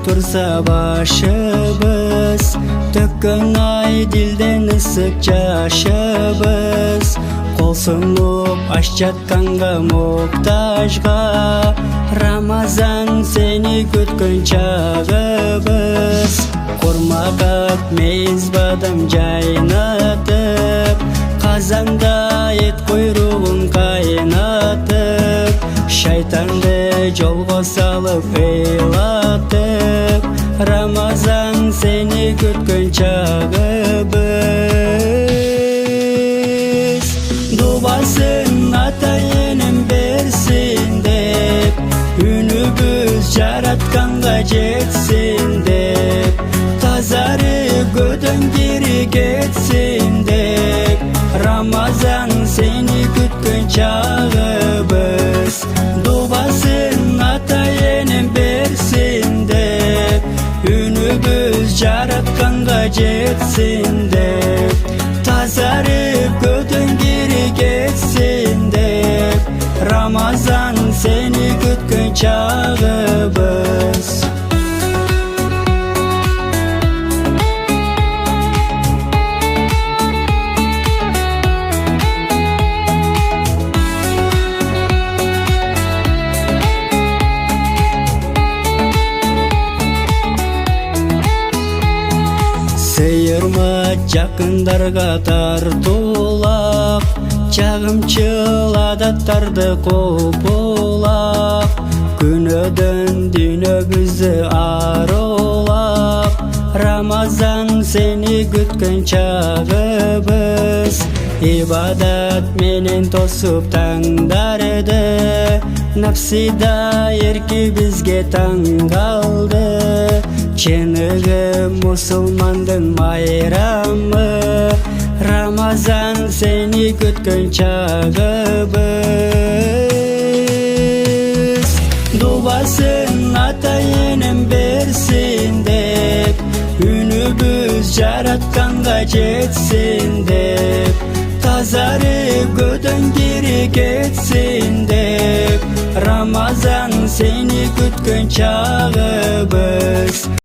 tursa başımız, tökкен ay dilden ısık жашыбыз. Кол сунуп аш жатканга муктажга, Рамазан сени күткөн чагыбыз. Курмакап мейиз бадам жайнатып, казанда эт куйругун кайнатып, шайтанды жолго салып ыйлатып, Рамазан сени күткөн чагыбыз. Дубасын ата энем берсин деп, үнүбүз жаратканга жетсин деп, тазарып көдөн кири кетсин деп, Рамазан сени күткөн чагыбыз. Дубасын ата энем берсин деп, үнүбүз жаратканга жетсин деп, тазарып көдөн кири кетсин деп, Рамазан сени күткөн чагыбыз. Сыйырма жакындарга тартуулап, чагымчыл адаттарды копулап, күнөөдөн дүйнөбүздү арулап, Рамазан сени күткөн чагыбыз. Ибадат менен тосуп таңдарды, напсида эрки бизге таң калды. Чыныгы мусулмандын майрамы, Рамазан сени күткөн чагыбыз. Дубасын ата энем берсин деп, үнүбүз жаратканга жетсин деп, тазарып көдөн кири кетсин деп, Рамазан сени күткөн чагыбыз.